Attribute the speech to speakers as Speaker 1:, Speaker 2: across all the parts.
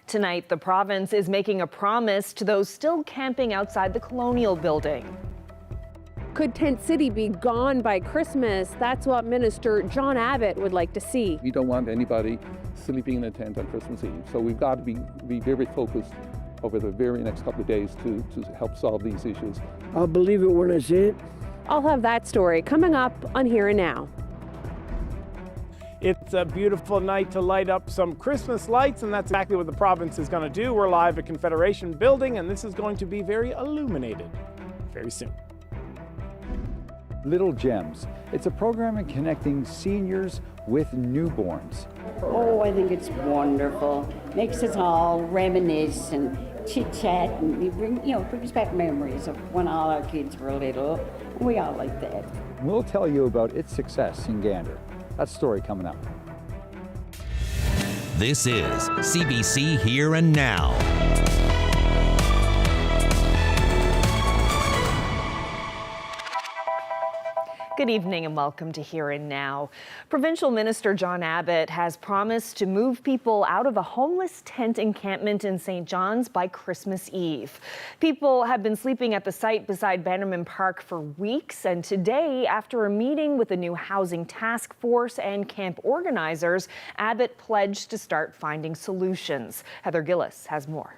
Speaker 1: Tonight, the province is making a promise to those still camping outside the Colonial Building.
Speaker 2: Could Tent City be gone by Christmas? That's what Minister John Abbott would like to see.
Speaker 3: We don't want anybody sleeping in a tent on Christmas Eve. So we've got to be very focused over the very next couple of days to help solve these issues.
Speaker 4: I'll believe it when I see it.
Speaker 2: I'll have that story coming up on Here and Now.
Speaker 5: It's a beautiful night to light up some Christmas lights, and that's exactly what the province is going to do. We're live at Confederation Building, and this is going to be very illuminated very soon.
Speaker 6: Little Gems. It's a program connecting seniors with newborns.
Speaker 7: Oh, I think it's wonderful. Makes us all reminisce and chit-chat, and it brings back memories of when all our kids were little. We all like that.
Speaker 6: We'll tell you about its success in Gander. That story coming up.
Speaker 8: This is CBC Here and Now.
Speaker 1: Good evening and welcome to Here and Now. Provincial Minister John Abbott has promised to move people out of a homeless tent encampment in St. John's by Christmas Eve. People have been sleeping at the site beside Bannerman Park for weeks, and today, after a meeting with the new housing task force and camp organizers, Abbott pledged to start finding solutions. Heather Gillis has more.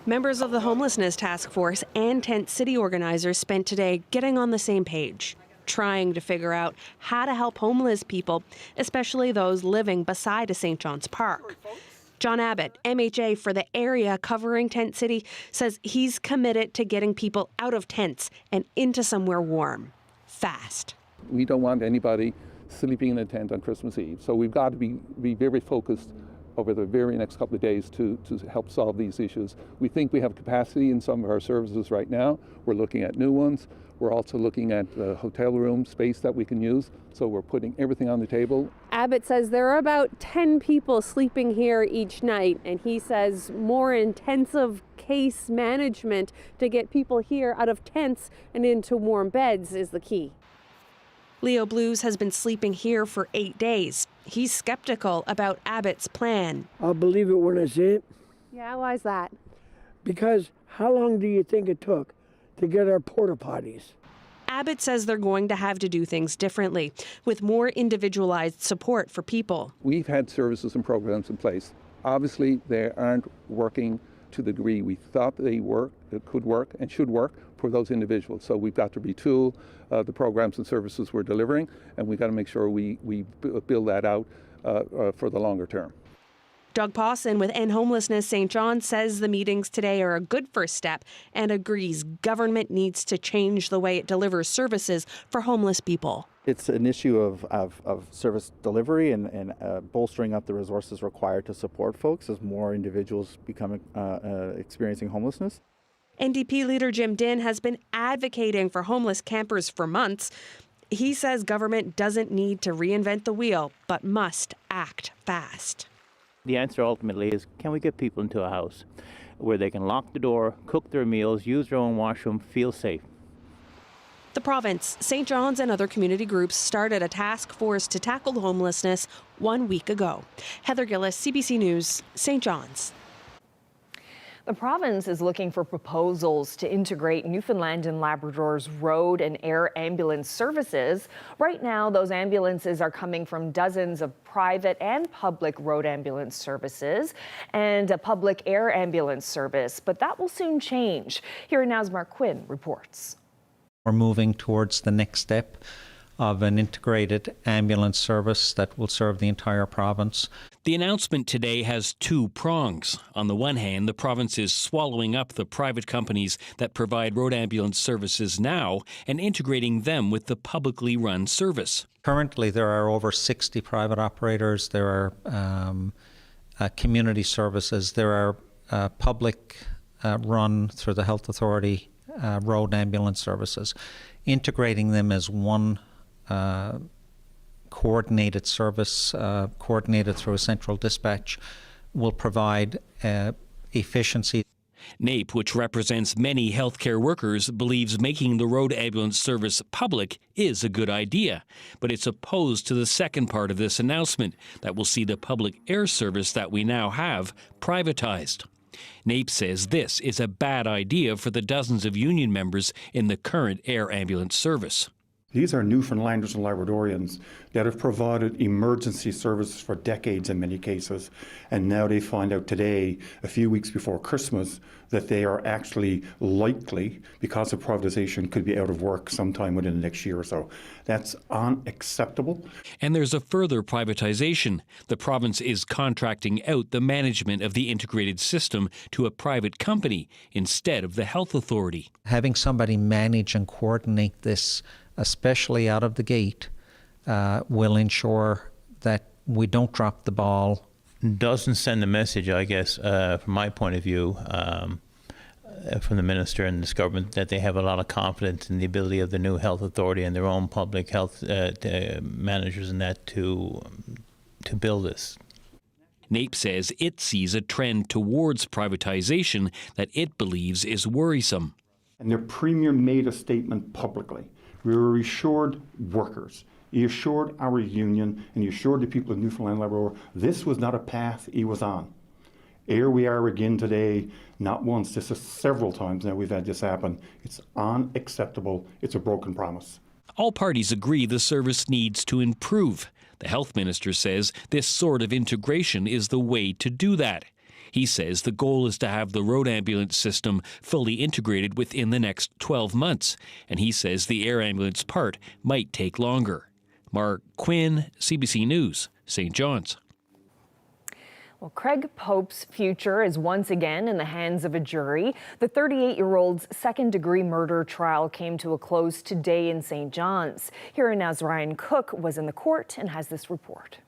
Speaker 2: Members of the Homelessness Task Force and Tent City organizers spent today getting on the same page, trying to figure out how to help homeless people, especially those living beside a St. John's Park. John Abbott, MHA for the area covering Tent City, says he's committed to getting people out of tents and into somewhere warm, fast.
Speaker 3: We don't want anybody sleeping in a tent on Christmas Eve. So we've got to be very focused over the very next couple of days to help solve these issues. We think we have capacity in some of our services right now. We're looking at new ones. We're also looking at the hotel room space that we can use. So we're putting everything on the table.
Speaker 2: Abbott says there are about 10 people sleeping here each night, and he says more intensive case management to get people here out of tents and into warm beds is the key. Leo Blues has been sleeping here for 8 days. He's skeptical about Abbott's plan.
Speaker 4: I'll believe it when I see it.
Speaker 2: Yeah, why's that?
Speaker 4: Because how long do you think it took to get our porta potties?
Speaker 2: Abbott says they're going to have to do things differently, with more individualized support for people.
Speaker 3: We've had services and programs in place. Obviously, they aren't working to the degree we thought they could work and should work for those individuals. So we've got to retool the programs and services we're delivering, and we've got to make sure we build that out for the longer term.
Speaker 2: Doug Pawson with End Homelessness St. John says the meetings today are a good first step and agrees government needs to change the way it delivers services for homeless people.
Speaker 9: It's an issue of service delivery and bolstering up the resources required to support folks as more individuals become experiencing homelessness.
Speaker 2: NDP leader Jim Dinn has been advocating for homeless campers for months. He says government doesn't need to reinvent the wheel, but must act fast.
Speaker 10: The answer ultimately is, can we get people into a house where they can lock the door, cook their meals, use their own washroom, feel safe?
Speaker 2: The province, St. John's and other community groups started a task force to tackle homelessness 1 week ago. Heather Gillis, CBC News, St. John's.
Speaker 1: The province is looking for proposals to integrate Newfoundland and Labrador's road and air ambulance services. Right now, those ambulances are coming from dozens of private and public road ambulance services and a public air ambulance service, but that will soon change. Here Now's Mark Quinn reports.
Speaker 11: We're moving towards the next step of an integrated ambulance service that will serve the entire province.
Speaker 12: The announcement today has two prongs. On the one hand, the province is swallowing up the private companies that provide road ambulance services now and integrating them with the publicly run service.
Speaker 11: Currently, there are over 60 private operators. There are community services. There are public run through the Health Authority road ambulance services. Integrating them as one coordinated service, coordinated through a central dispatch, will provide efficiency.
Speaker 12: NAPE, which represents many healthcare workers, believes making the road ambulance service public is a good idea, but it's opposed to the second part of this announcement that will see the public air service that we now have privatized. NAPE says this is a bad idea for the dozens of union members in the current air ambulance service.
Speaker 13: These are Newfoundlanders and Labradorians that have provided emergency services for decades in many cases, and now they find out today, a few weeks before Christmas, that they are actually likely, because of privatization, could be out of work sometime within the next year or so. That's unacceptable.
Speaker 12: And there's a further privatization. The province is contracting out the management of the integrated system to a private company instead of the health authority.
Speaker 11: Having somebody manage and coordinate this, especially out of the gate, will ensure that we don't drop the ball.
Speaker 10: Doesn't send a message, I guess, from my point of view, from the minister and this government, that they have a lot of confidence in the ability of the new health authority and their own public health managers and that to build this.
Speaker 12: NAPE says it sees a trend towards privatization that it believes is worrisome.
Speaker 13: And their premier made a statement publicly. We were assured workers, he assured our union, and he assured the people of Newfoundland and Labrador this was not a path he was on. Here we are again today, not once, this is several times now we've had this happen. It's unacceptable. It's a broken promise.
Speaker 12: All parties agree the service needs to improve. The health minister says this sort of integration is the way to do that. He says the goal is to have the road ambulance system fully integrated within the next 12 months, and he says the air ambulance part might take longer. Mark Quinn, CBC News, St. John's.
Speaker 1: Well, Craig Pope's future is once again in the hands of a jury. The 38-year-old's second-degree murder trial came to a close today in St. John's. Here now's Ryan Cook was in the court and has this report.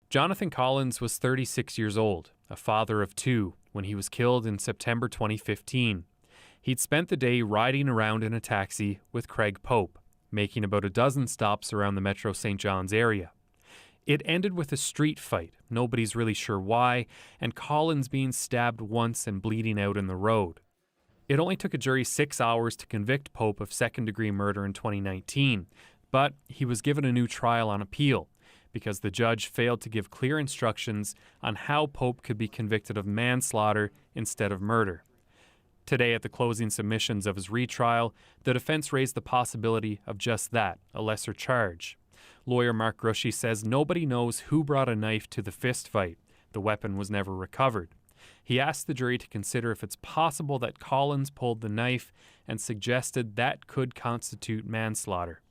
Speaker 14: Jonathan Collins was 36 years old, a father of two, when he was killed in September 2015. He'd spent the day riding around in a taxi with Craig Pope, making about a dozen stops around the Metro St. John's area. It ended with a street fight, nobody's really sure why, and Collins being stabbed once and bleeding out in the road. It only took a jury 6 hours to convict Pope of second-degree murder in 2019, but he was given a new trial on appeal, because the judge failed to give clear instructions on how Pope could be convicted of manslaughter instead of murder. Today, at the closing submissions of his retrial, the defense raised the possibility of just that, a lesser charge. Lawyer Mark Grushy says nobody knows who brought a knife to the fist fight. The weapon was never recovered. He asked the jury to consider if it's possible that Collins pulled the knife and suggested that could constitute manslaughter.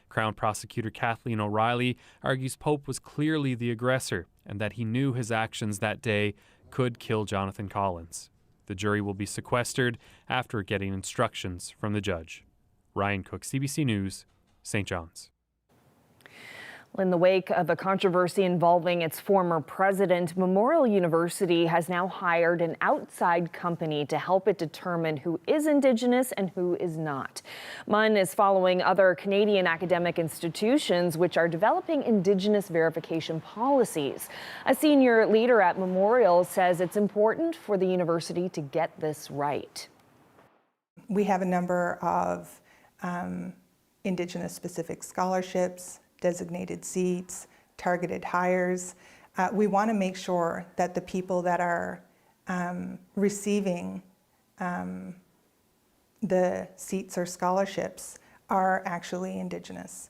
Speaker 14: Crown Prosecutor Kathleen O'Reilly argues Pope was clearly the aggressor and that he knew his actions that day could kill Jonathan Collins. The jury will be sequestered after getting instructions from the judge. Ryan Cook, CBC News, St. John's.
Speaker 1: In the wake of a controversy involving its former president, Memorial University has now hired an outside company to help it determine who is Indigenous and who is not. MUN is following other Canadian academic institutions which are developing Indigenous verification policies. A senior leader at Memorial says it's important for the university to get this right.
Speaker 15: We have a number of Indigenous-specific scholarships, designated seats, targeted hires. We want to make sure that the people that are receiving the seats or scholarships are actually Indigenous.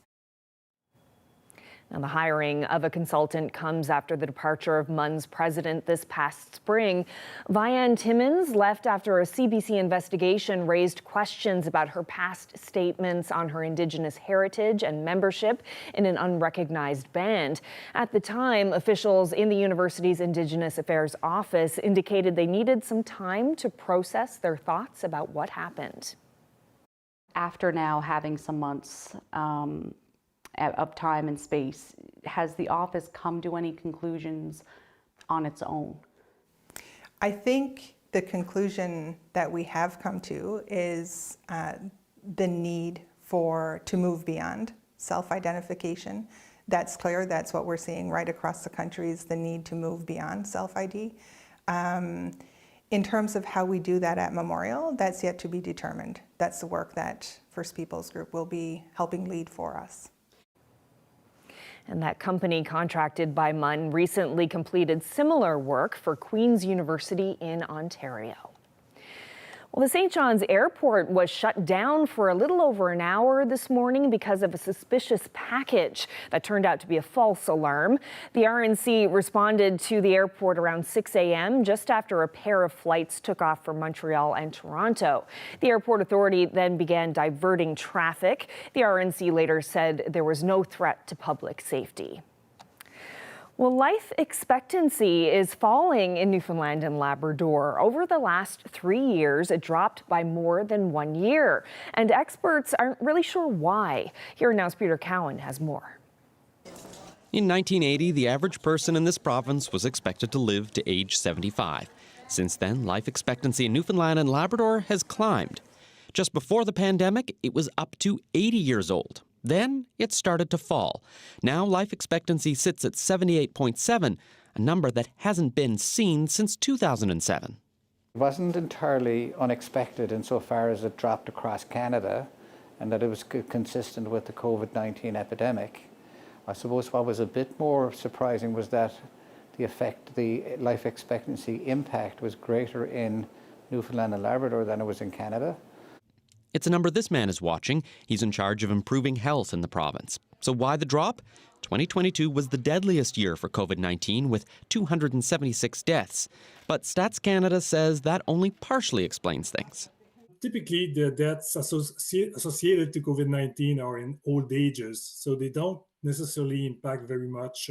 Speaker 1: Now, the hiring of a consultant comes after the departure of MUN's president this past spring. Vianne Timmins left after a CBC investigation raised questions about her past statements on her Indigenous heritage and membership in an unrecognized band. At the time, officials in the university's Indigenous Affairs office indicated they needed some time to process their thoughts about what happened.
Speaker 16: After now having some months of time and space, has the office come to any conclusions on its own?
Speaker 15: I think the conclusion that we have come to is the need to move beyond self-identification. That's clear, that's what we're seeing right across the country, is the need to move beyond self-ID. In terms of how we do that at Memorial, that's yet to be determined. That's the work that First Peoples Group will be helping lead for us.
Speaker 1: And that company contracted by MUN recently completed similar work for Queen's University in Ontario. Well, the St. John's Airport was shut down for a little over an hour this morning because of a suspicious package that turned out to be a false alarm. The RNC responded to the airport around 6 a.m. just after a pair of flights took off from Montreal and Toronto. The airport authority then began diverting traffic. The RNC later said there was no threat to public safety. Well, life expectancy is falling in Newfoundland and Labrador. Over the last 3 years, it dropped by more than 1 year, and experts aren't really sure why. Here Now's Peter Cowan has more.
Speaker 17: In 1980, the average person in this province was expected to live to age 75. Since then, life expectancy in Newfoundland and Labrador has climbed. Just before the pandemic, it was up to 80 years old. Then it started to fall. Now life expectancy sits at 78.7, a number that hasn't been seen since 2007.
Speaker 18: It wasn't entirely unexpected insofar as it dropped across Canada and that it was consistent with the COVID-19 epidemic. I suppose what was a bit more surprising was that the life expectancy impact was greater in Newfoundland and Labrador than it was in Canada.
Speaker 17: It's a number this man is watching. He's in charge of improving health in the province. So why the drop? 2022 was the deadliest year for COVID-19 with 276 deaths. But Stats Canada says that only partially explains things.
Speaker 19: Typically, the deaths associated to COVID-19 are in old ages, so they don't necessarily impact very much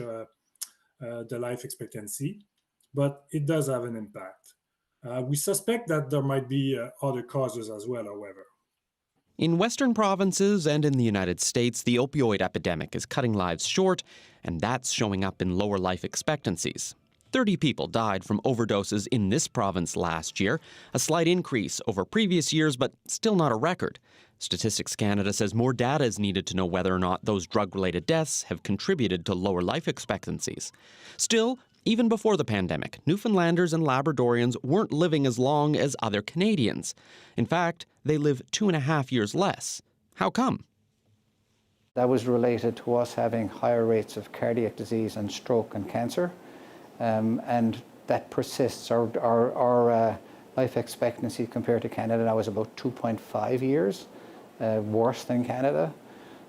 Speaker 19: the life expectancy, but it does have an impact. We suspect that there might be other causes as well, however.
Speaker 17: In Western provinces and in the United States, the opioid epidemic is cutting lives short, and that's showing up in lower life expectancies. 30 people died from overdoses in this province last year, a slight increase over previous years, but still not a record. Statistics Canada says more data is needed to know whether or not those drug-related deaths have contributed to lower life expectancies. Still, even before the pandemic, Newfoundlanders and Labradorians weren't living as long as other Canadians. In fact, they live 2.5 years less. How come?
Speaker 18: That was related to us having higher rates of cardiac disease and stroke and cancer, and that persists. Our life expectancy compared to Canada now is about 2.5 years worse than Canada.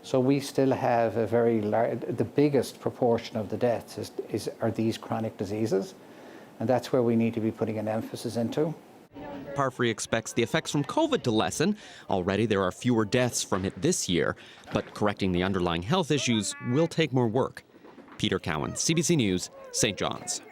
Speaker 18: So we still have a very large, the biggest proportion of the deaths are these chronic diseases, and that's where we need to be putting an emphasis into.
Speaker 17: Parfrey expects the effects from COVID to lessen. Already there are fewer deaths from it this year, but correcting the underlying health issues will take more work. Peter Cowan, CBC News, St. John's.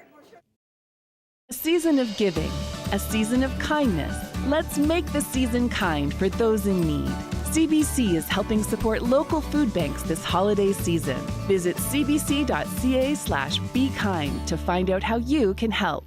Speaker 20: A season of giving, a season of kindness. Let's make the season kind for those in need. CBC is helping support local food banks this holiday season. Visit cbc.ca/bekind to find out how you can help.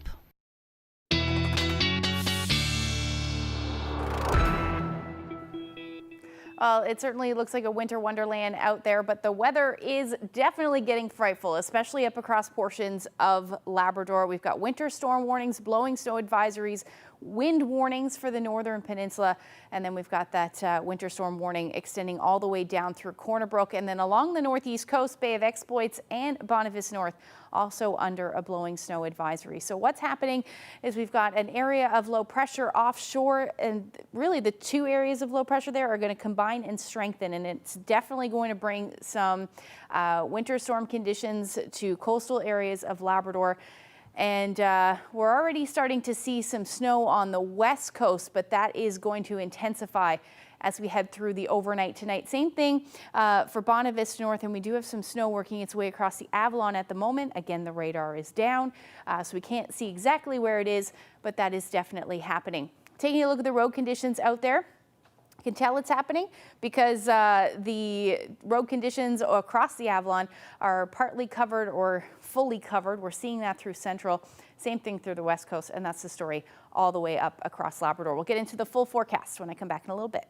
Speaker 21: Well, it certainly looks like a winter wonderland out there, but the weather is definitely getting frightful, especially up across portions of Labrador. We've got winter storm warnings, blowing snow advisories, wind warnings for the northern peninsula, and then we've got that winter storm warning extending all the way down through Corner Brook and then along the northeast coast, Bay of Exploits and Bonneville North, also under a blowing snow advisory. So what's happening is we've got an area of low pressure offshore, and really the two areas of low pressure there are going to combine and strengthen, and it's definitely going to bring some winter storm conditions to coastal areas of Labrador. And we're already starting to see some snow on the west coast, but that is going to intensify as we head through the overnight tonight. Same thing for Bonneville North, and we do have some snow working its way across the Avalon at the moment. Again, the radar is down, so we can't see exactly where it is, but that is definitely happening. Taking a look at the road conditions out there, you can tell it's happening because the road conditions across the Avalon are partly covered or fully covered. We're seeing that through Central. Same thing through the West Coast, and that's the story all the way up across Labrador. We'll get into the full forecast when I come back in a little bit.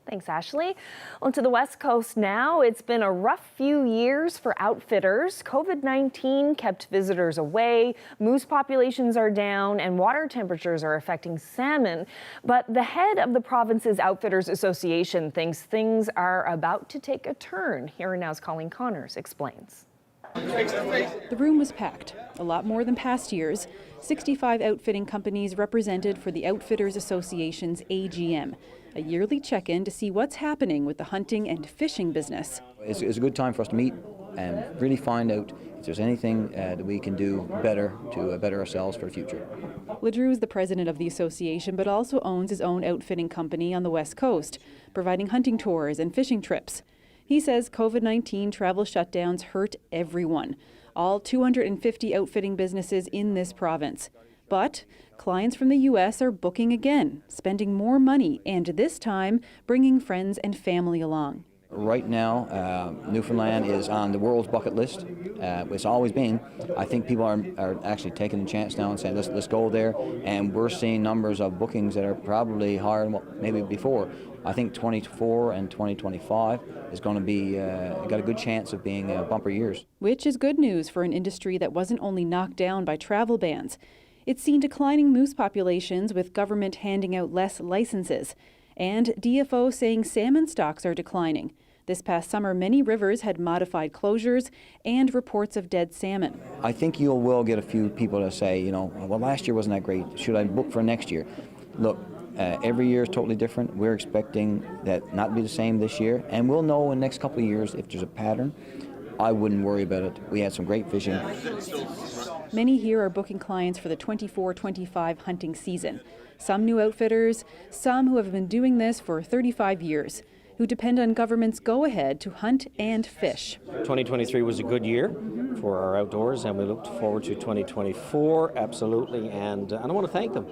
Speaker 1: Thanks, Ashley. On to the West Coast now. It's been a rough few years for outfitters. COVID-19 kept visitors away, moose populations are down, and water temperatures are affecting salmon. But the head of the province's Outfitters Association thinks things are about to take a turn. Here and Now's Colleen Connors explains.
Speaker 5: The room was packed, a lot more than past years. 65 outfitting companies represented for the Outfitters Association's AGM, a yearly check-in to see what's happening with the hunting and fishing business.
Speaker 22: It's a good time for us to meet and really find out if there's anything that we can do better to better ourselves for the future.
Speaker 5: Ledrew is the president of the association, but also owns his own outfitting company on the West Coast, providing hunting tours and fishing trips. He says COVID-19 travel shutdowns hurt everyone, all 250 outfitting businesses in this province. But clients from the U.S. are booking again, spending more money, and this time bringing friends and family along.
Speaker 22: Right now, Newfoundland is on the world's bucket list. It's always been. I think people are actually taking the chance now and saying, let's go there. And we're seeing numbers of bookings that are probably higher than what maybe before. I think 2024 and 2025 is going to be got a good chance of being bumper years.
Speaker 5: Which is good news for an industry that wasn't only knocked down by travel bans. It's seen declining moose populations with government handing out less licenses, and DFO saying salmon stocks are declining. This past summer, many rivers had modified closures and reports of dead salmon.
Speaker 22: I think you will get a few people to say, well, last year wasn't that great. Should I book for next year? Look, every year is totally different. We're expecting that not to be the same this year, and we'll know in the next couple of years if there's a pattern. I wouldn't worry about it. We had some great fishing.
Speaker 5: Many here are booking clients for the 24-25 hunting season. Some new outfitters, some who have been doing this for 35 years, who depend on government's go-ahead to hunt and fish.
Speaker 23: 2023 was a good year for our outdoors, and we look forward to 2024, absolutely. And I want to thank them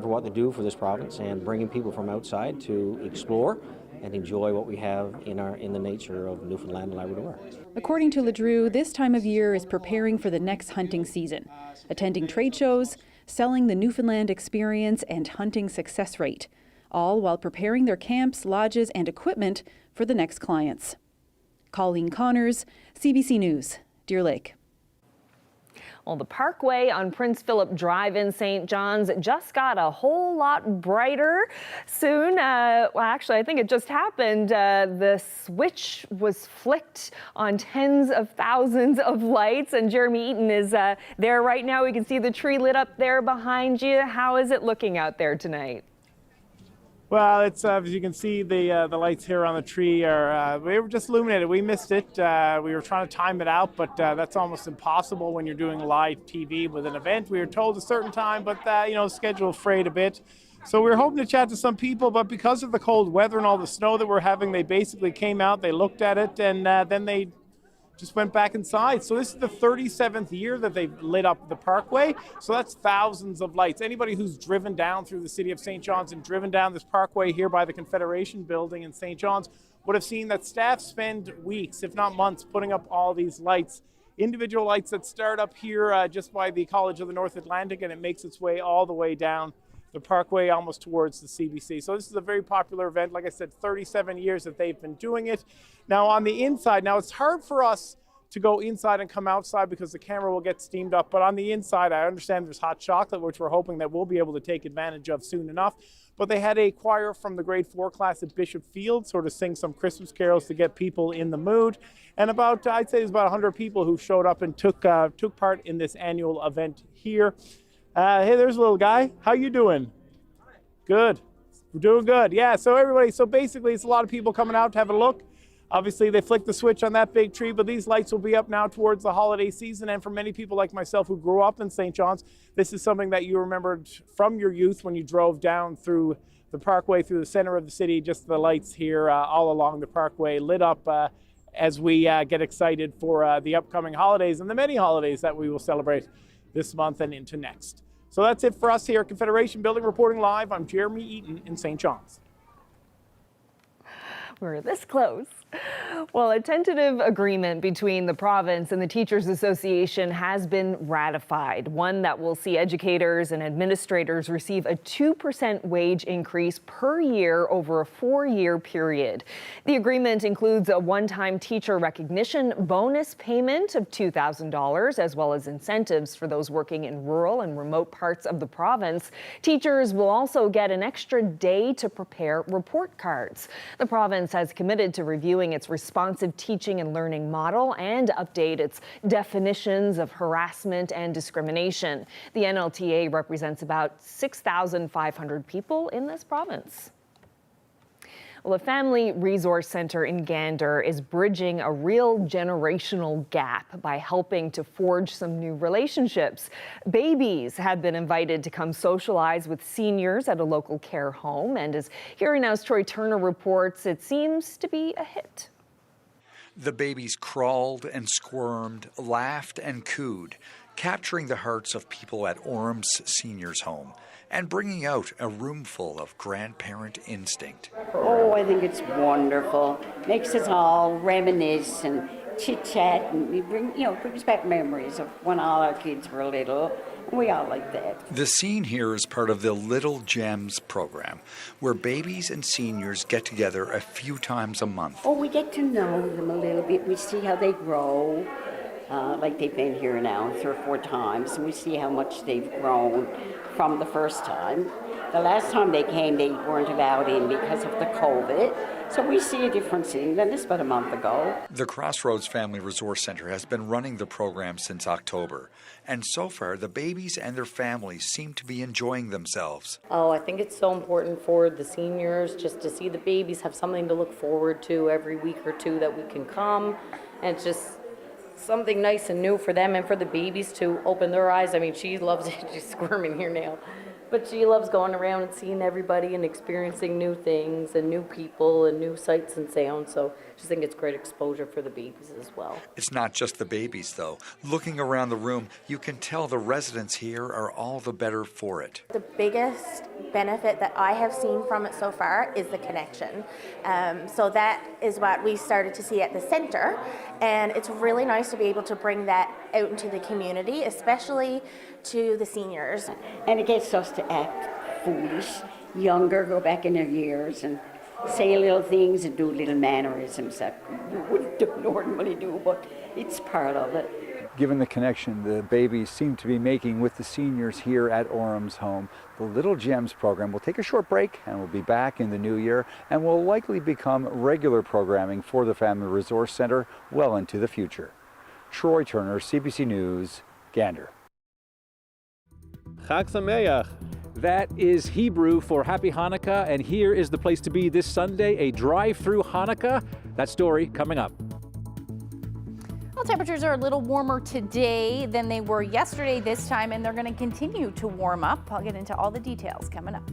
Speaker 23: for what they do for this province and bringing people from outside to explore and enjoy what we have in the nature of Newfoundland and Labrador.
Speaker 5: According to Ledrew, this time of year is preparing for the next hunting season, attending trade shows, selling the Newfoundland experience and hunting success rate, all while preparing their camps, lodges, and equipment for the next clients. Colleen Connors, CBC News, Deer Lake.
Speaker 1: Well, the Parkway on Prince Philip Drive in St. John's just got a whole lot brighter soon. Well, actually, I think it just happened. The switch was flicked on tens of thousands of lights, and Jeremy Eaton is there right now. We can see the tree lit up there behind you. How is it looking out there tonight?
Speaker 24: Well, it's as you can see, the lights here on the tree are we were just illuminated. We missed it. We were trying to time it out, but that's almost impossible when you're doing live TV with an event. We were told a certain time, but schedule frayed a bit. So we were hoping to chat to some people, but because of the cold weather and all the snow that we're having, they basically came out, they looked at it, and then they just went back inside. So this is the 37th year that they've lit up the Parkway. So that's thousands of lights. Anybody who's driven down through the city of St. John's and driven down this Parkway here by the Confederation building in St. John's would have seen that staff spend weeks, if not months, putting up all these lights. Individual lights that start up here just by the College of the North Atlantic, and it makes its way all the way down the Parkway almost towards the CBC. So this is a very popular event. Like I said, 37 years that they've been doing it. Now on the inside, now it's hard for us to go inside and come outside because the camera will get steamed up. But on the inside, I understand there's hot chocolate, which we're hoping that we'll be able to take advantage of soon enough. But they had a choir from the grade 4 class at Bishop Field sort of sing some Christmas carols to get people in the mood. And I'd say there's about 100 people who showed up and took part in this annual event here. Hey, there's a little guy. How you doing? Good. We're doing good. Yeah, so basically it's a lot of people coming out to have a look. Obviously they flicked the switch on that big tree, but these lights will be up now towards the holiday season. And for many people like myself who grew up in St. John's, this is something that you remembered from your youth when you drove down through the Parkway, through the center of the city, just the lights here all along the Parkway lit up as we get excited for the upcoming holidays and the many holidays that we will celebrate this month and into next. So that's it for us here at Confederation Building. Reporting live, I'm Jeremy Eaton in St. John's.
Speaker 1: We're this close. Well, a tentative agreement between the province and the Teachers Association has been ratified, one that will see educators and administrators receive a 2% wage increase per year over a 4-year period. The agreement includes a one-time teacher recognition bonus payment of $2,000, as well as incentives for those working in rural and remote parts of the province. Teachers will also get an extra day to prepare report cards. The province has committed to reviewing its responsive teaching and learning model and update its definitions of harassment and discrimination. The NLTA represents about 6,500 people in this province. Well, a family resource center in Gander is bridging a real generational gap by helping to forge some new relationships. Babies have been invited to come socialize with seniors at a local care home, and as Here and Now's Troy Turner reports, it seems to be a hit.
Speaker 4: The babies crawled and squirmed, laughed and cooed, capturing the hearts of people at Orm's Seniors Home and bringing out a room full of grandparent instinct.
Speaker 6: Oh, I think it's wonderful. Makes us all reminisce and chit-chat, and we brings back memories of when all our kids were little. We all like that.
Speaker 4: The scene here is part of the Little Gems program, where babies and seniors get together a few times a month.
Speaker 6: Oh, we get to know them a little bit. We see how they grow. Like they've been here now 3 or 4 times, and we see how much they've grown from the first time. The last time they came, they weren't allowed in because of the COVID. So we see a difference in them. This about a month ago.
Speaker 4: The Crossroads Family Resource Center has been running the program since October, and so far the babies and their families seem to be enjoying themselves.
Speaker 7: Oh, I think it's so important for the seniors just to see the babies have something to look forward to every week or two that we can come, and it's just something nice and new for them and for the babies to open their eyes. I mean, she loves it. She's squirming here now. But she loves going around and seeing everybody and experiencing new things and new people and new sights and sounds. So I just think it's great exposure for the babies as well.
Speaker 4: It's not just the babies, though. Looking around the room, you can tell the residents here are all the better for it.
Speaker 8: The biggest benefit that I have seen from it so far is the connection. So that is what we started to see at the center. And it's really nice to be able to bring that out into the community, especially to the seniors.
Speaker 6: And it gets us to act foolish, younger, go back in their years and say little things and do little mannerisms that we wouldn't normally do, but it's part of it.
Speaker 25: Given the connection the babies seem to be making with the seniors here at Orm's home, the Little Gems program will take a short break and will be back in the new year and will likely become regular programming for the Family Resource Center well into the future. Troy Turner, CBC News, Gander.
Speaker 26: Chag Sameach. That is Hebrew for Happy Hanukkah, and here is the place to be this Sunday, a drive-through Hanukkah. That story coming up.
Speaker 21: Well, temperatures are a little warmer today than they were yesterday this time, and they're going to continue to warm up. I'll get into all the details coming up.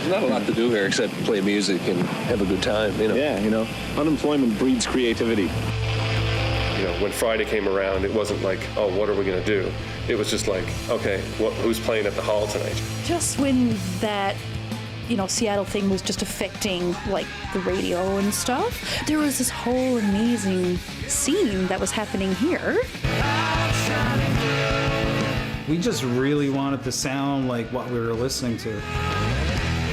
Speaker 2: not a lot to do here except play music and have a good time, you know.
Speaker 3: Yeah, you know, unemployment breeds creativity.
Speaker 9: You know, when Friday came around, it wasn't like, oh, what are we going to do? It was just like, okay, who's playing at the hall tonight?
Speaker 10: Just when that, you know, Seattle thing was just affecting like the radio and stuff, there was this whole amazing scene that was happening here.
Speaker 11: We just really wanted to sound like what we were listening to.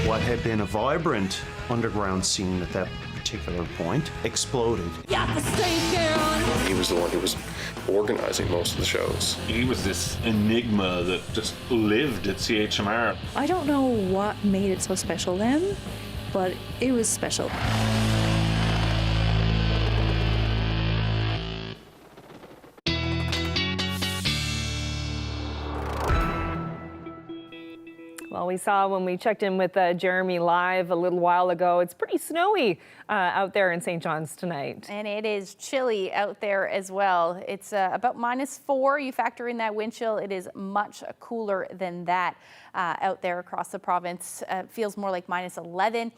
Speaker 13: What had been a vibrant underground scene at that particular point exploded.
Speaker 9: He was the one who was organizing most of the shows.
Speaker 27: He was this enigma that just lived at CHMR.
Speaker 10: I don't know what made it so special then, but it was special.
Speaker 1: Well, we saw when we checked in with Jeremy live a little while ago, it's pretty snowy out there in St. John's tonight.
Speaker 21: And it is chilly out there as well. It's about -4. You factor in that wind chill, it is much cooler than that out there across the province. Feels more like -11.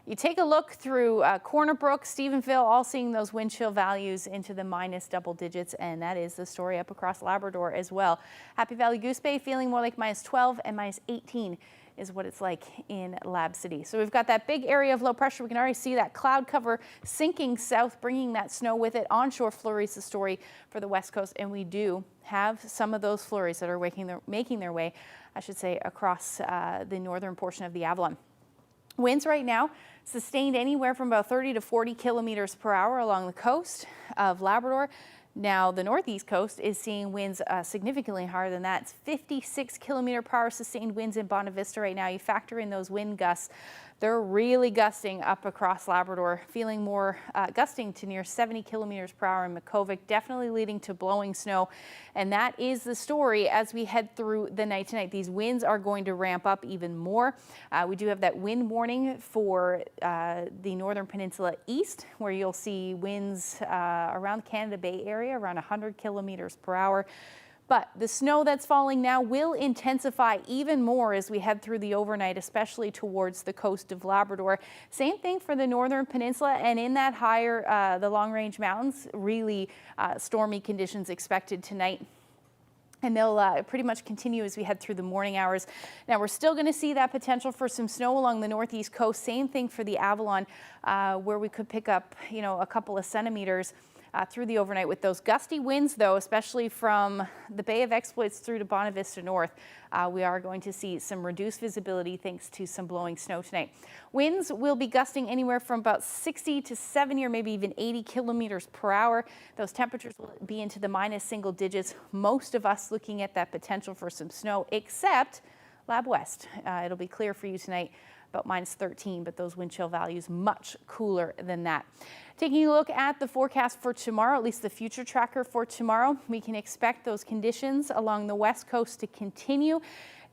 Speaker 21: You take a look through Corner Brook, Stephenville, all seeing those wind chill values into the minus double digits, and that is the story up across Labrador as well. Happy Valley Goose Bay feeling more like -12 and -18 is what it's like in Lab City. So we've got that big area of low pressure. We can already see that cloud cover sinking south, bringing that snow with it. Onshore flurries, the story for the west coast, and we do have some of those flurries that are making their way, I should say, across the northern portion of the Avalon. Winds right now sustained anywhere from about 30 to 40 kilometers per hour along the coast of Labrador. Now, the northeast coast is seeing winds significantly higher than that. It's 56 kilometer per hour sustained winds in Bonavista right now. You factor in those wind gusts. They're really gusting up across Labrador, feeling more gusting to near 70 kilometers per hour in Makkovik, definitely leading to blowing snow. And that is the story as we head through the night tonight. These winds are going to ramp up even more. We do have that wind warning for the northern peninsula east, where you'll see winds around the Canada Bay area, around 100 kilometers per hour. But the snow that's falling now will intensify even more as we head through the overnight, especially towards the coast of Labrador. Same thing for the northern peninsula, and in that higher, the long-range mountains, really stormy conditions expected tonight. And they'll pretty much continue as we head through the morning hours. Now, we're still going to see that potential for some snow along the northeast coast. Same thing for the Avalon, where we could pick up, you know, a couple of centimeters through the overnight with those gusty winds, though, especially from the Bay of Exploits through to Bonavista North. We are going to see some reduced visibility thanks to some blowing snow tonight. Winds will be gusting anywhere from about 60 to 70 or maybe even 80 kilometers per hour. Those temperatures will be into the minus single digits. Most of us looking at that potential for some snow, except Lab West. It'll be clear for you tonight, about -13, but those wind chill values much cooler than that. Taking a look at the forecast for tomorrow, at least the future tracker for tomorrow, we can expect those conditions along the west coast to continue.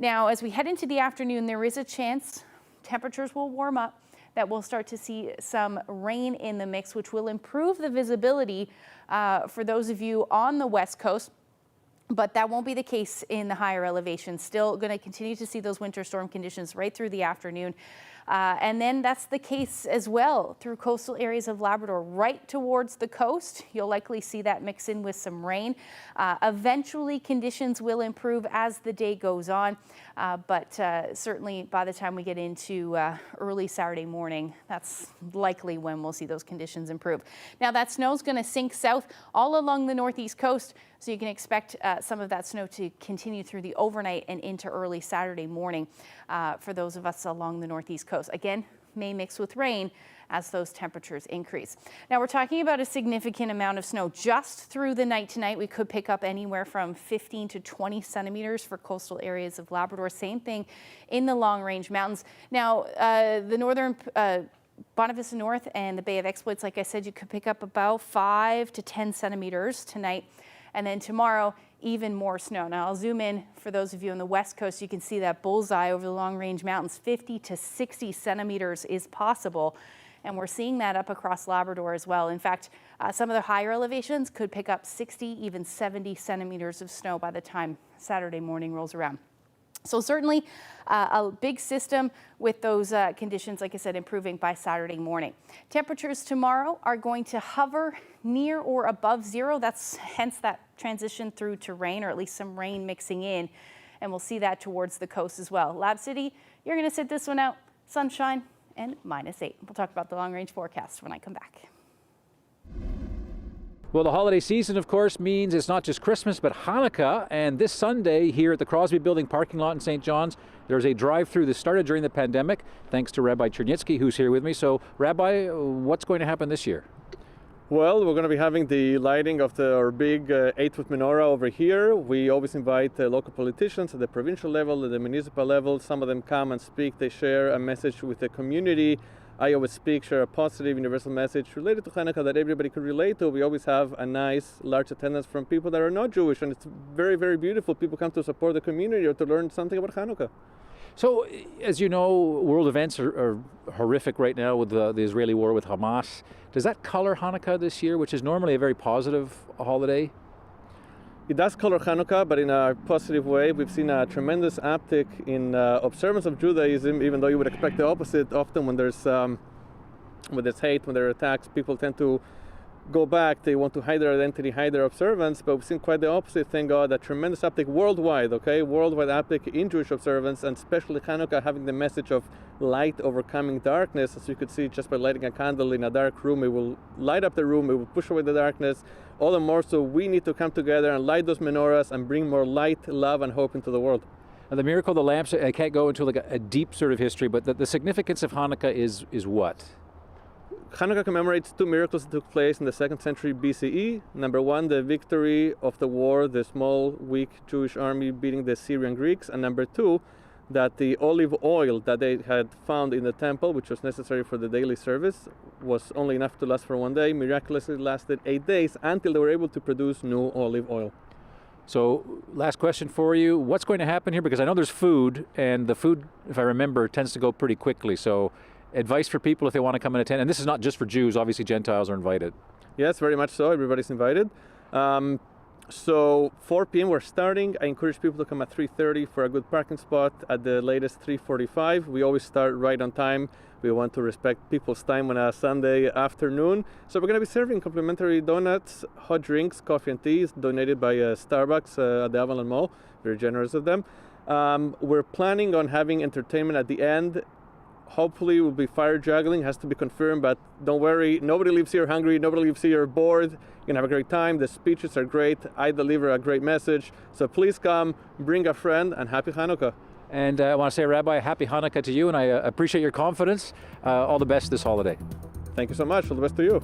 Speaker 21: Now, as we head into the afternoon, there is a chance temperatures will warm up, that we'll start to see some rain in the mix, which will improve the visibility for those of you on the west coast. But that won't be the case in the higher elevations. Still going to continue to see those winter storm conditions right through the afternoon. And then that's the case as well through coastal areas of Labrador, right towards the coast. You'll likely see that mix in with some rain. Eventually, conditions will improve as the day goes on. But certainly by the time we get into early Saturday morning, that's likely when we'll see those conditions improve. Now, that snow's going to sink south all along the northeast coast. So you can expect some of that snow to continue through the overnight and into early Saturday morning for those of us along the northeast coast. Again, may mix with rain as those temperatures increase. Now, we're talking about a significant amount of snow just through the night tonight. We could pick up anywhere from 15 to 20 centimeters for coastal areas of Labrador. Same thing in the long-range mountains. Now, the northern Bonavista North and the Bay of Exploits, like I said, you could pick up about 5 to 10 centimeters tonight. And then tomorrow, even more snow. Now, I'll zoom in for those of you on the west coast. You can see that bullseye over the long-range mountains. 50 to 60 centimeters is possible. And we're seeing that up across Labrador as well. In fact, some of the higher elevations could pick up 60, even 70 centimeters of snow by the time Saturday morning rolls around. So certainly a big system with those conditions, like I said, improving by Saturday morning. Temperatures tomorrow are going to hover near or above zero. That's hence that transition through to rain, or at least some rain mixing in. And we'll see that towards the coast as well. Lab City, you're going to sit this one out. Sunshine and -8. We'll talk about the long range forecast when I come back.
Speaker 26: Well, the holiday season, of course, means it's not just Christmas, but Hanukkah. And this Sunday here at the Crosby Building parking lot in St. John's, there's a drive-through that started during the pandemic, thanks to Rabbi Chernitsky, who's here with me. So, Rabbi, what's going to happen this year?
Speaker 12: Well, we're going to be having the lighting of our big 8-foot menorah over here. We always invite local politicians at the provincial level, at the municipal level. Some of them come and speak. They share a message with the community. I always share a positive, universal message related to Hanukkah that everybody could relate to. We always have a nice, large attendance from people that are not Jewish, and it's very, very beautiful. People come to support the community or to learn something about Hanukkah.
Speaker 26: So, as you know, world events are horrific right now with the Israeli war with Hamas. Does that color Hanukkah this year, which is normally a very positive holiday?
Speaker 12: It does color Hanukkah, but in a positive way. We've seen a tremendous uptick in observance of Judaism, even though you would expect the opposite. Often when there's hate, when there are attacks, people tend to go back. They want to hide their identity, hide their observance, but we've seen quite the opposite. Thank God, a tremendous uptick worldwide, worldwide uptick in Jewish observance, and especially Hanukkah having the message of light overcoming darkness. As you could see, just by lighting a candle in a dark room, it will light up the room, it will push away the darkness. All the more so we need to come together and light those menorahs and bring more light, love, and hope into the world.
Speaker 26: Now, the miracle of the lamps, I can't go into like a deep sort of history, but the significance of Hanukkah is what?
Speaker 12: Hanukkah commemorates two miracles that took place in the 2nd century BCE. Number one, the victory of the war, the small, weak Jewish army beating the Syrian Greeks. And number two, that the olive oil that they had found in the temple, which was necessary for the daily service, was only enough to last for one day. Miraculously lasted 8 days until they were able to produce new olive oil.
Speaker 26: So, last question for you. What's going to happen here? Because I know there's food, and the food, if I remember, tends to go pretty quickly. So, advice for people if they want to come and attend. And this is not just for Jews. Obviously, Gentiles are invited.
Speaker 12: Yes, very much so. Everybody's invited. So 4 p.m. we're starting. I encourage people to come at 3:30 for a good parking spot. At the latest 3:45. We always start right on time. We want to respect people's time on a Sunday afternoon. So we're going to be serving complimentary donuts, hot drinks, coffee and teas donated by Starbucks at the Avalon Mall. Very generous of them. We're planning on having entertainment at the end. Hopefully we'll be fire juggling, has to be confirmed, but don't worry, nobody leaves here hungry, nobody leaves here bored. You're gonna have a great time, the speeches are great, I deliver a great message. So please come, bring a friend, and happy Hanukkah.
Speaker 26: And I want to say, Rabbi, happy Hanukkah to you, and I appreciate your confidence. All the best this holiday.
Speaker 12: Thank you so much, all the best to you.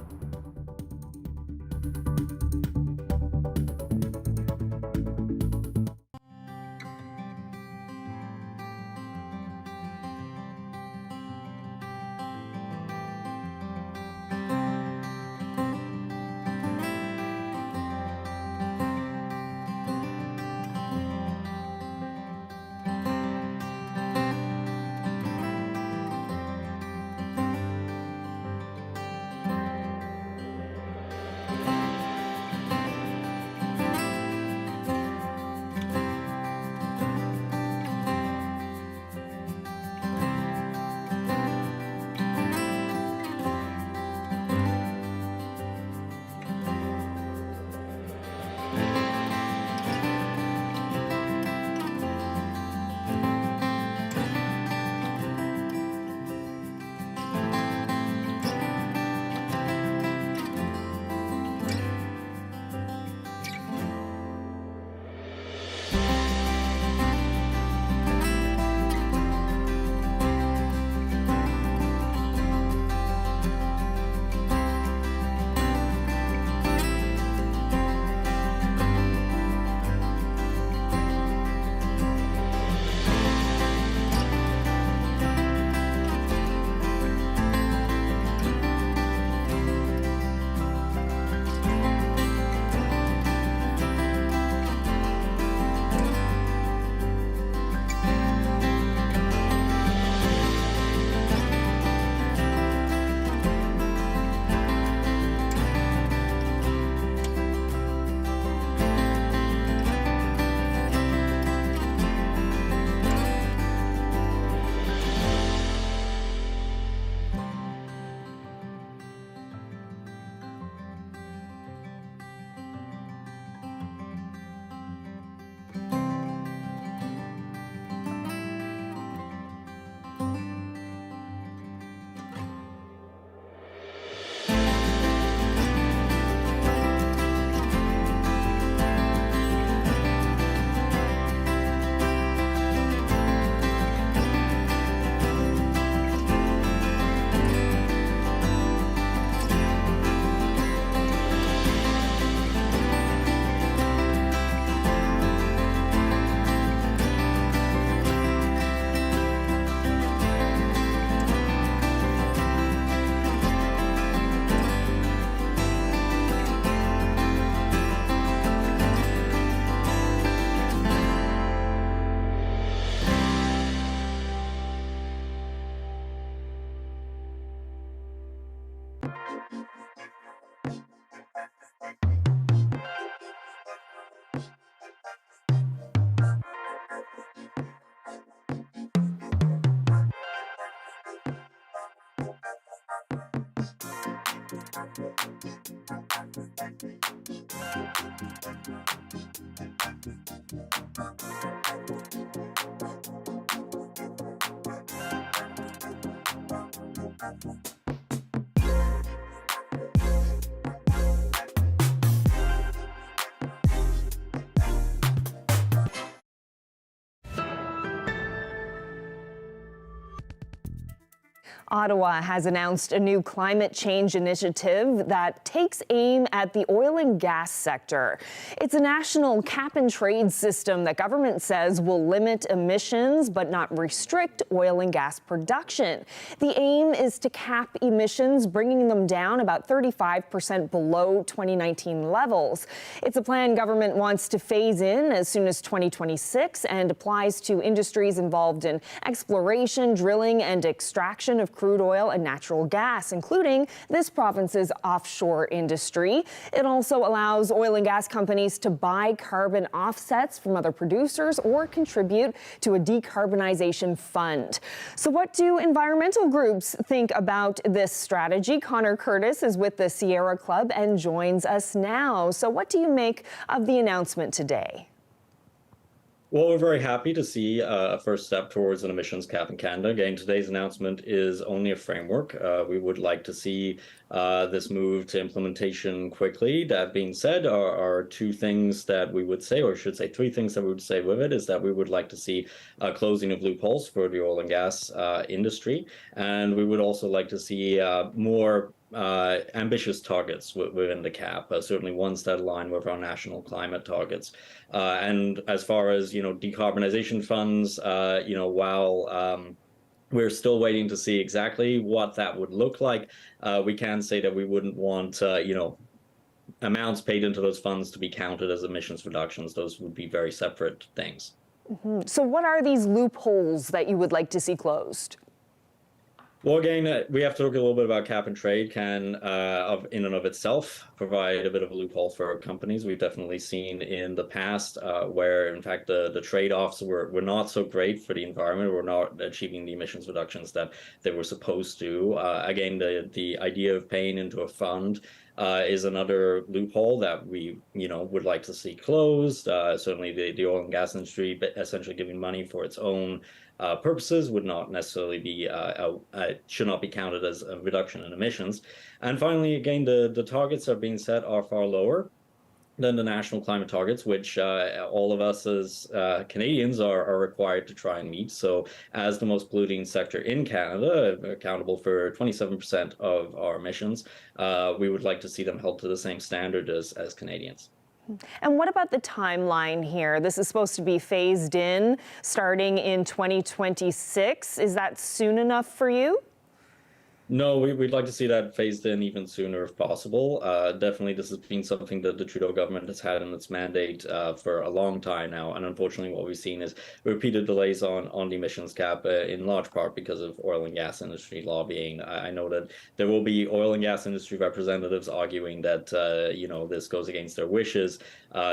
Speaker 1: Ottawa has announced a new climate change initiative that takes aim at the oil and gas sector. It's a national cap-and-trade system that government says will limit emissions but not restrict oil and gas production. The aim is to cap emissions, bringing them down about 35% below 2019 levels. It's a plan government wants to phase in as soon as 2026 and applies to industries involved in exploration, drilling, and extraction of crude oil and natural gas, including this province's offshore industry. It also allows oil and gas companies to buy carbon offsets from other producers or contribute to a decarbonization fund. So what do environmental groups think about this strategy? Connor Curtis is with the Sierra Club and joins us now. So what do you make of the announcement today?
Speaker 14: Well, we're very happy to see a first step towards an emissions cap in Canada. Again, today's announcement is only a framework. We would like to see this move to implementation quickly. That being said, are two things that we would say, or I should say three things that we would say with it, is that we would like to see a closing of loopholes for the oil and gas industry. And we would also like to see more ambitious targets within the cap, certainly ones that align with our national climate targets. And as far as, decarbonization funds, while we're still waiting to see exactly what that would look like, we can say that we wouldn't want, amounts paid into those funds to be counted as emissions reductions. Those would be very separate things.
Speaker 1: Mm-hmm. So what are these loopholes that you would like to see closed?
Speaker 14: Well, again, we have to talk a little bit about cap and trade can, in and of itself, provide a bit of a loophole for companies. We've definitely seen in the past where, in fact, the trade-offs were not so great for the environment. We're not achieving the emissions reductions that they were supposed to. Again, the idea of paying into a fund is another loophole that we, would like to see closed. Certainly, the oil and gas industry, but essentially giving money for its own purposes would not necessarily be, should not be counted as a reduction in emissions. And finally, again, the targets that are being set are far lower than the national climate targets, which all of us as Canadians are required to try and meet. So as the most polluting sector in Canada, accountable for 27% of our emissions, we would like to see them held to the same standard as Canadians.
Speaker 1: And what about the timeline here? This is supposed to be phased in starting in 2026. Is that soon enough for you?
Speaker 14: No, we'd like to see that phased in even sooner if possible. Definitely, this has been something that the Trudeau government has had in its mandate for a long time now. And unfortunately, what we've seen is repeated delays on the emissions cap, in large part because of oil and gas industry lobbying. I know that there will be oil and gas industry representatives arguing that, this goes against their wishes.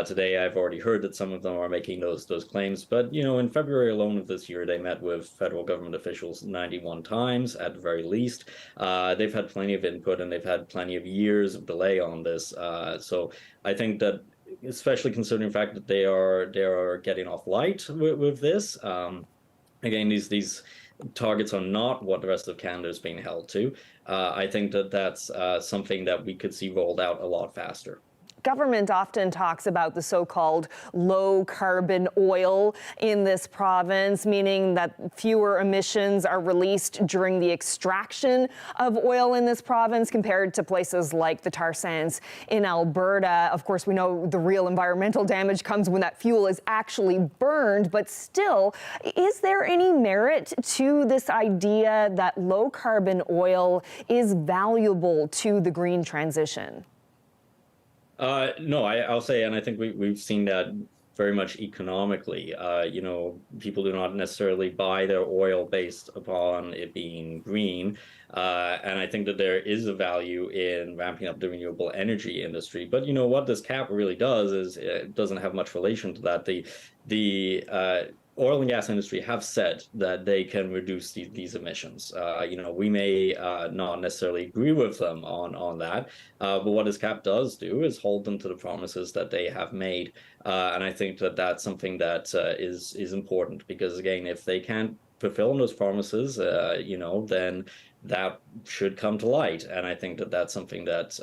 Speaker 14: Today, I've already heard that some of them are making those claims. But, in February alone of this year, they met with federal government officials 91 times at the very least. They've had plenty of input and they've had plenty of years of delay on this. So I think that, especially considering the fact that they are getting off light with this, again, these targets are not what the rest of Canada is being held to. I think that that's something that we could see rolled out a lot faster.
Speaker 1: Government often talks about the so-called low carbon oil in this province, meaning that fewer emissions are released during the extraction of oil in this province compared to places like the tar sands in Alberta. Of course, we know the real environmental damage comes when that fuel is actually burned, but still, is there any merit to this idea that low carbon oil is valuable to the green transition?
Speaker 14: No, I'll say, and I think we've seen that very much economically. People do not necessarily buy their oil based upon it being green. And I think that there is a value in ramping up the renewable energy industry. But what this cap really does is it doesn't have much relation to that. The oil and gas industry have said that they can reduce these emissions. We may not necessarily agree with them on that, but what this cap does do is hold them to the promises that they have made. And I think that that's something that is important, because again, if they can't fulfill those promises, then that should come to light. And I think that that's something that,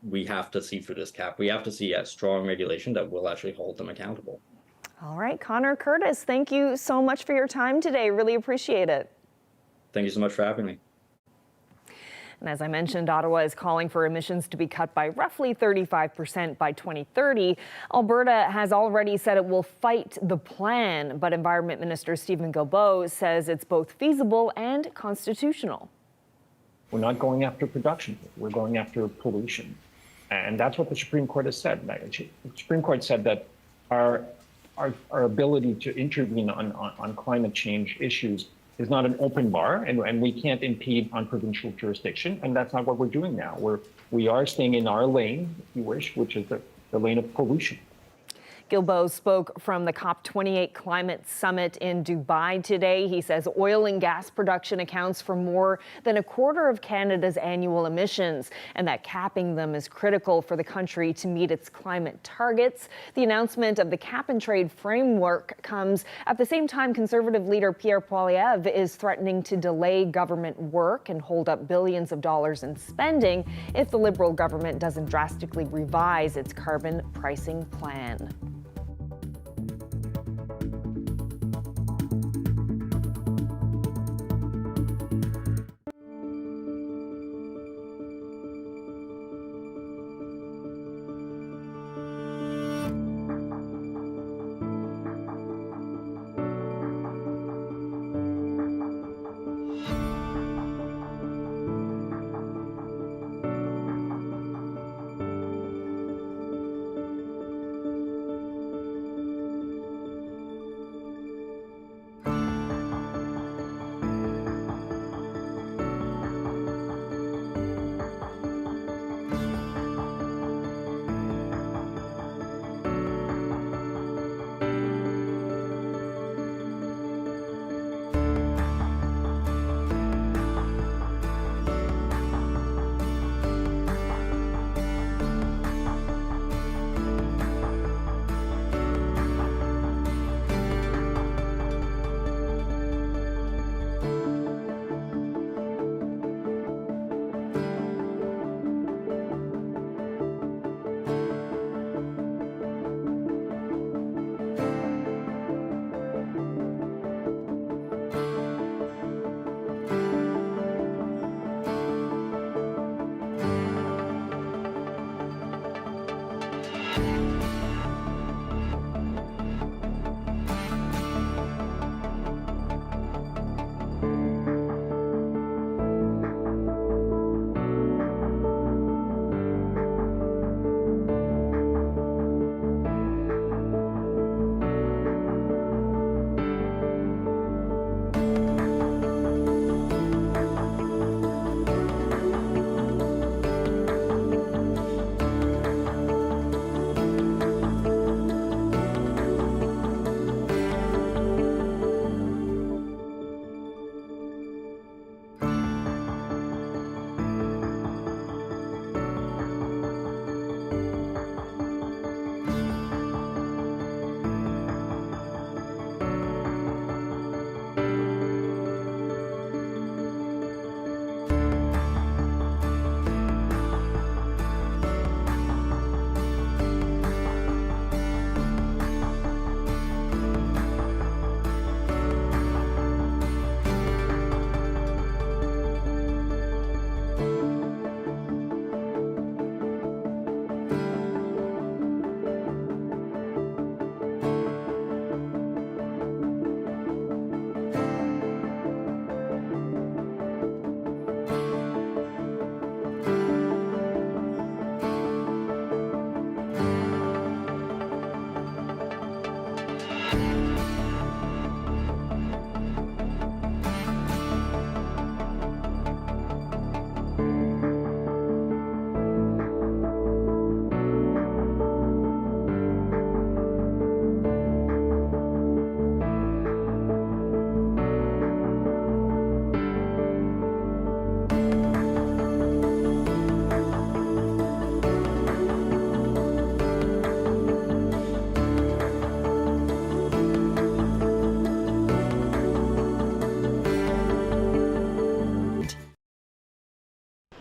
Speaker 14: we have to see through this cap. We have to see a strong regulation that will actually hold them accountable.
Speaker 1: All right, Connor Curtis, thank you so much for your time today. Really appreciate it.
Speaker 14: Thank you so much for having me.
Speaker 1: And as I mentioned, Ottawa is calling for emissions to be cut by roughly 35% by 2030. Alberta has already said it will fight the plan, but Environment Minister Stephen Guilbeault says it's both feasible and constitutional.
Speaker 15: We're not going after production, we're going after pollution. And that's what the Supreme Court has said. The Supreme Court said that our ability to intervene on climate change issues is not an open bar, and we can't impede on provincial jurisdiction, and that's not what we're doing now. We are staying in our lane, if you wish, which is the lane of pollution.
Speaker 1: Guilbeault spoke from the COP28 climate summit in Dubai today. He says oil and gas production accounts for more than a quarter of Canada's annual emissions, and that capping them is critical for the country to meet its climate targets. The announcement of the cap and trade framework comes at the same time Conservative leader Pierre Poilievre is threatening to delay government work and hold up billions of dollars in spending if the Liberal government doesn't drastically revise its carbon pricing plan.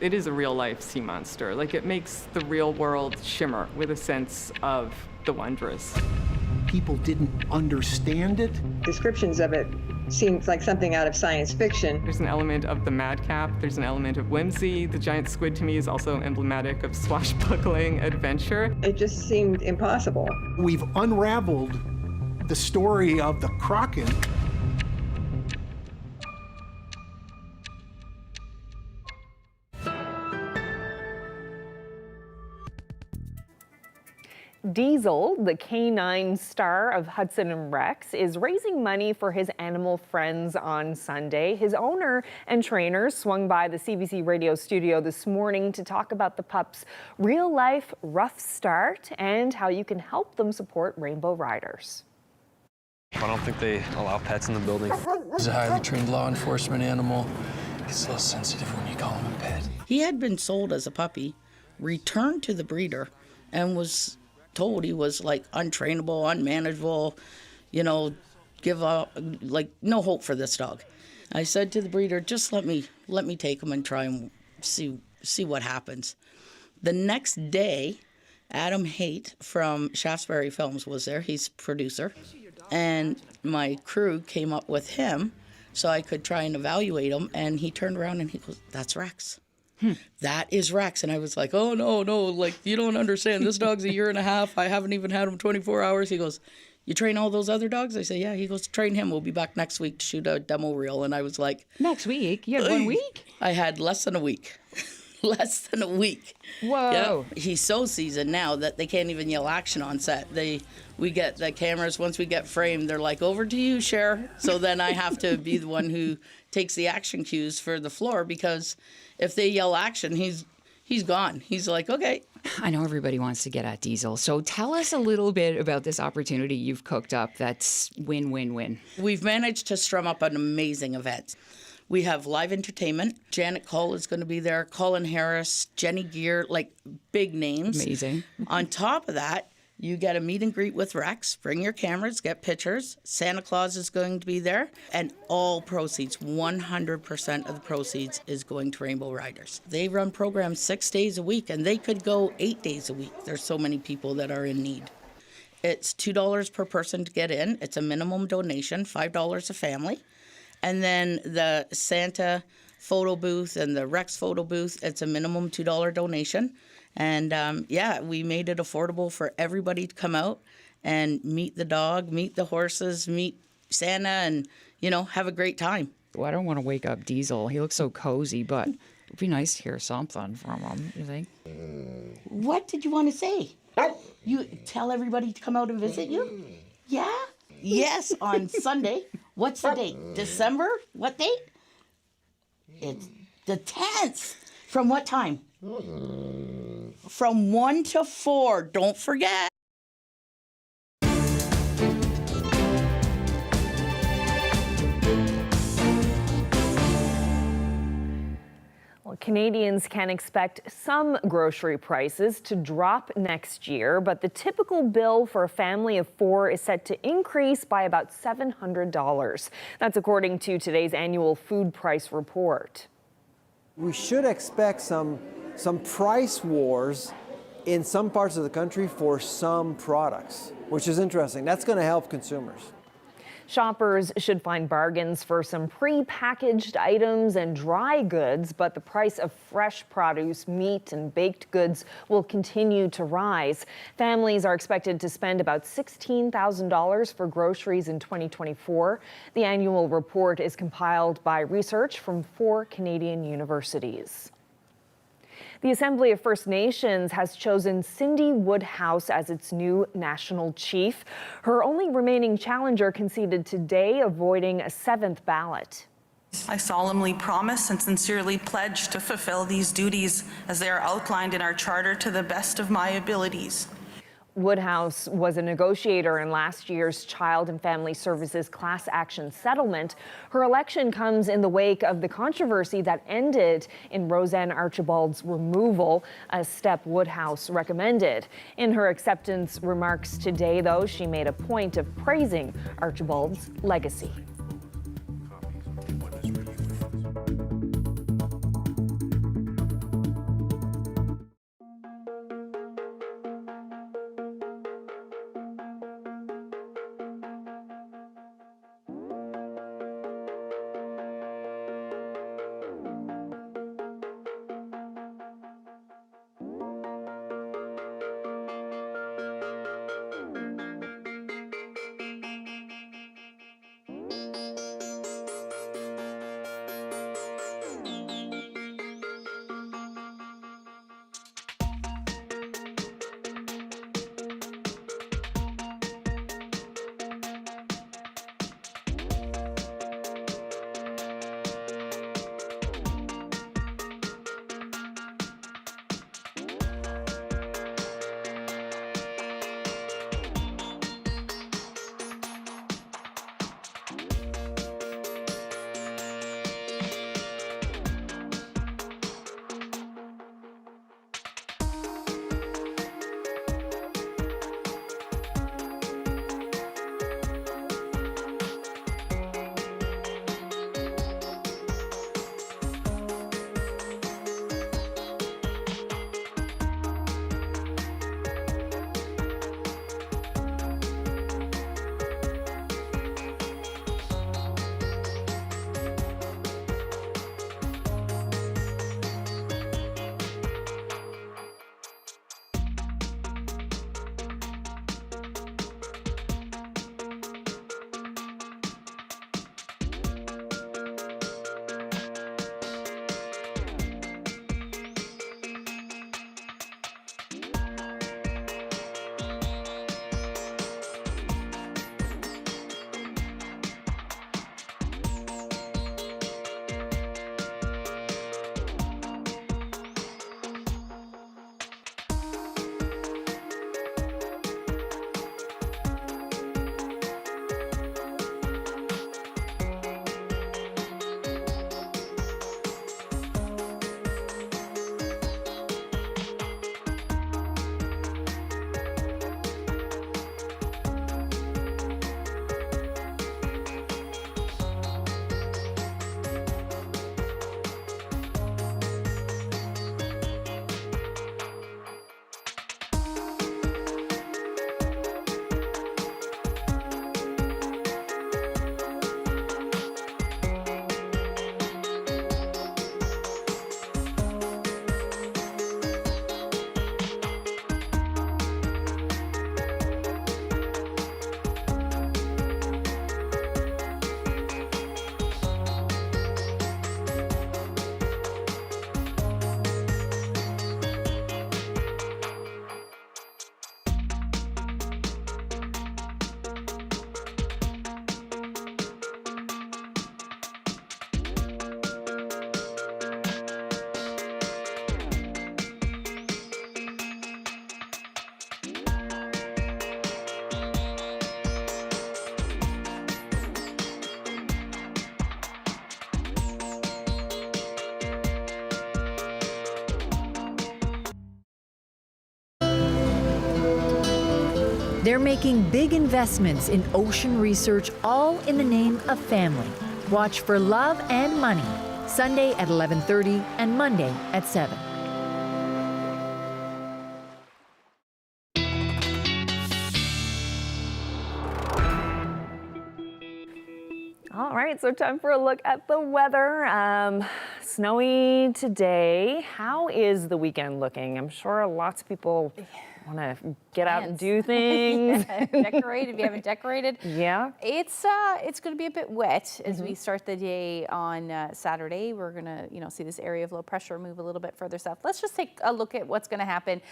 Speaker 16: It is a real-life sea monster. Like, it makes the real world shimmer with a sense of the wondrous.
Speaker 17: People didn't understand it.
Speaker 18: Descriptions of it seems like something out of science fiction.
Speaker 16: There's an element of the madcap, there's an element of whimsy. The giant squid to me is also emblematic of swashbuckling adventure.
Speaker 18: It just seemed impossible.
Speaker 17: We've unraveled the story of the Kraken.
Speaker 1: Diesel, the canine star of Hudson and Rex, is raising money for his animal friends on Sunday. His owner and trainers swung by the CBC radio studio this morning to talk about the pup's real-life rough start and how you can help them support Rainbow Riders.
Speaker 19: I don't think they allow pets in the building. He's a highly trained law enforcement animal. It's a little sensitive when you call him a pet.
Speaker 20: He had been sold as a puppy, returned to the breeder, and was told he was like untrainable, unmanageable, you know, give up, like no hope for this dog. I said to the breeder, just let me take him and try and see what happens. The next day, Adam Haight from Shaftesbury Films was there. He's producer. And my crew came up with him so I could try and evaluate him. And he turned around and he goes, "That's Rex. That is Rex." And I was like, "Oh, no, like, you don't understand. This dog's 1.5 years. I haven't even had him 24 hours. He goes, "You train all those other dogs?" I say, "Yeah." He goes, "Train him. We'll be back next week to shoot a demo reel." And I was like,
Speaker 22: "Next week? You had 1 week?"
Speaker 20: I had less than a week. Less than a week.
Speaker 22: Whoa.
Speaker 20: Yep. He's so seasoned now that they can't even yell action on set. We get the cameras, once we get framed, they're like, "Over to you, Cher." So then I have to be the one who takes the action cues for the floor, because if they yell action, he's gone. He's like, "Okay."
Speaker 22: I know everybody wants to get at Diesel, so tell us a little bit about this opportunity you've cooked up that's win-win-win.
Speaker 20: We've managed to strum up an amazing event. We have live entertainment. Janet Cole is going to be there, Colin Harris, Jenny Gear, like big names.
Speaker 22: Amazing.
Speaker 20: On top of that, you get a meet and greet with Rex. Bring your cameras, get pictures. Santa Claus is going to be there. And all proceeds, 100% of the proceeds is going to Rainbow Riders. They run programs 6 days a week, and they could go 8 days a week. There's so many people that are in need. It's $2 per person to get in. It's a minimum donation, $5 a family. And then the Santa photo booth and the Rex photo booth, it's a minimum $2 donation. And we made it affordable for everybody to come out and meet the dog, meet the horses, meet Santa, and, have a great time.
Speaker 22: Well, I don't want to wake up Diesel. He looks so cozy, but it'd be nice to hear something from him, you think?
Speaker 20: What did you want to say? You tell everybody to come out and visit you? Yeah? Yes, on Sunday. What's the date? December? What date? It's the 10th. From what time? From 1 to 4. Don't forget.
Speaker 1: Well, Canadians can expect some grocery prices to drop next year, but the typical bill for a family of 4 is set to increase by about $700. That's according to today's annual food price report.
Speaker 23: We should expect some price wars in some parts of the country for some products, which is interesting. That's going to help consumers.
Speaker 1: Shoppers should find bargains for some pre-packaged items and dry goods, but the price of fresh produce, meat, and baked goods will continue to rise. Families are expected to spend about $16,000 for groceries in 2024. The annual report is compiled by research from 4 Canadian universities. The Assembly of First Nations has chosen Cindy Woodhouse as its new national chief. Her only remaining challenger conceded today, avoiding a 7th ballot.
Speaker 28: I solemnly promise and sincerely pledge to fulfill these duties as they are outlined in our charter to the best of my abilities.
Speaker 1: Woodhouse was a negotiator in last year's Child and Family Services class action settlement. Her election comes in the wake of the controversy that ended in Roseanne Archibald's removal, a step Woodhouse recommended. In her acceptance remarks today, though, she made a point of praising Archibald's legacy.
Speaker 2: They're making big investments in ocean research, all in the name of family. Watch for Love and Money, Sunday at 11:30 and Monday at 7.
Speaker 1: All right, so time for a look at the weather. Snowy today. How is the weekend looking? I'm sure lots of people want to get out and do things.
Speaker 21: Decorate if you haven't decorated.
Speaker 1: Yeah.
Speaker 21: It's going to be a bit wet as we start the day on Saturday. We're going to, see this area of low pressure move a little bit further south. Let's just take a look at what's going to happen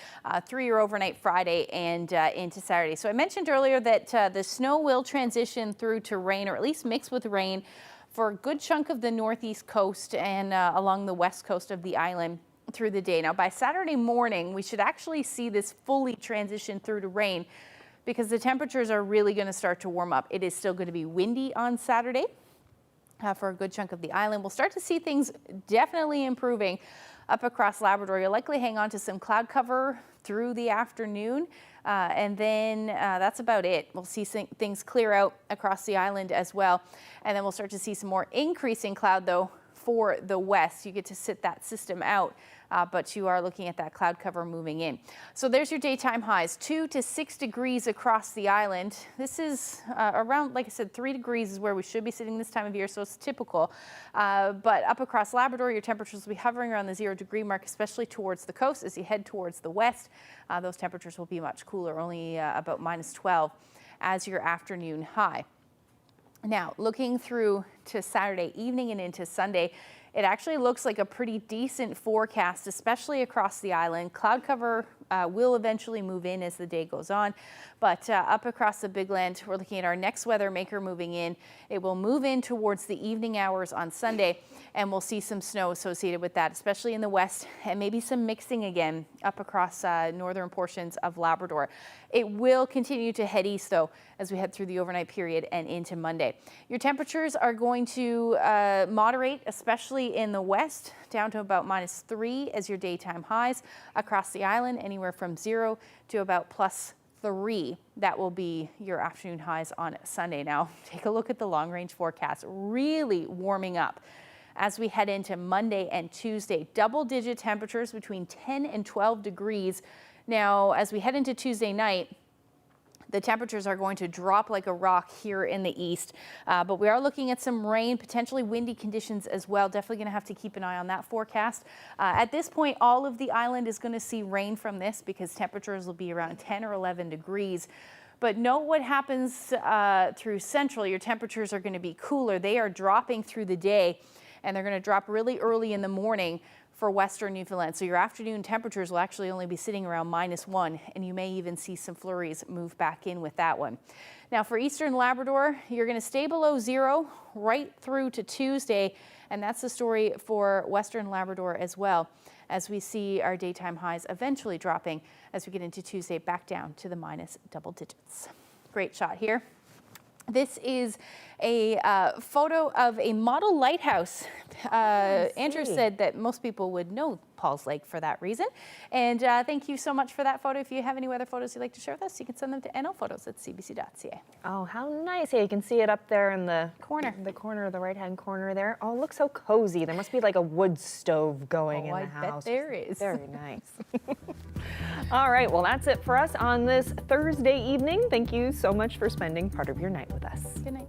Speaker 21: through your overnight Friday and into Saturday. So I mentioned earlier that the snow will transition through to rain, or at least mix with rain, for a good chunk of the northeast coast and along the west coast of the island through the day. Now, by Saturday morning, we should actually see this fully transition through to rain because the temperatures are really going to start to warm up. It is still going to be windy on Saturday for a good chunk of the island. We'll start to see things definitely improving up across Labrador. You'll likely hang on to some cloud cover through the afternoon, and then that's about it. We'll see things clear out across the island as well, and then we'll start to see some more increasing cloud, though, for the west. You get to sit that system out, but you are looking at that cloud cover moving in. So there's your daytime highs, 2 to 6 degrees across the island. This is around, like I said, 3 degrees is where we should be sitting this time of year, so it's typical. But up across Labrador, your temperatures will be hovering around the 0 degree mark, especially towards the coast. As you head towards the west, those temperatures will be much cooler, only about -12 as your afternoon high. Now, looking through to Saturday evening and into Sunday, it actually looks like a pretty decent forecast, especially across the island. Cloud cover will eventually move in as the day goes on, but up across the Big Land, we're looking at our next weather maker moving in. It will move in towards the evening hours on Sunday, and we'll see some snow associated with that, especially in the west, and maybe some mixing again up across northern portions of Labrador. It will continue to head east, though, as we head through the overnight period and into Monday. Your temperatures are going to moderate, especially in the west, down to about -3 as your daytime highs. Across the island, anywhere from 0 to about +3. That will be your afternoon highs on Sunday. Now, take a look at the long-range forecast, really warming up as we head into Monday and Tuesday. Double-digit temperatures between 10 and 12 degrees. Now, as we head into Tuesday night, the temperatures are going to drop like a rock here in the east, but we are looking at some rain, potentially windy conditions as well. Definitely going to have to keep an eye on that forecast. At this point, all of the island is going to see rain from this because temperatures will be around 10 or 11 degrees. But note what happens through central. Your temperatures are going to be cooler. They are dropping through the day, and they're going to drop really early in the morning for western Newfoundland. So your afternoon temperatures will actually only be sitting around -1, and you may even see some flurries move back in with that one. Now for eastern Labrador, you're going to stay below 0 right through to Tuesday, and that's the story for western Labrador as well, as we see our daytime highs eventually dropping as we get into Tuesday back down to the -double digits. Great shot here. This is a photo of a model lighthouse. Andrew said that most people would know Paul's Lake for that reason. And thank you so much for that photo. If you have any weather photos you'd like to share with us, you can send them to nlphotos@cbc.ca.
Speaker 1: Oh, how nice. Yeah, you can see it up there in the corner, the right-hand corner there. Oh, it looks so cozy. There must be like a wood stove going in the house.
Speaker 21: I bet there is.
Speaker 1: Very nice. All right, well, that's it for us on this Thursday evening. Thank you so much for spending part of your night with us.
Speaker 21: Good night.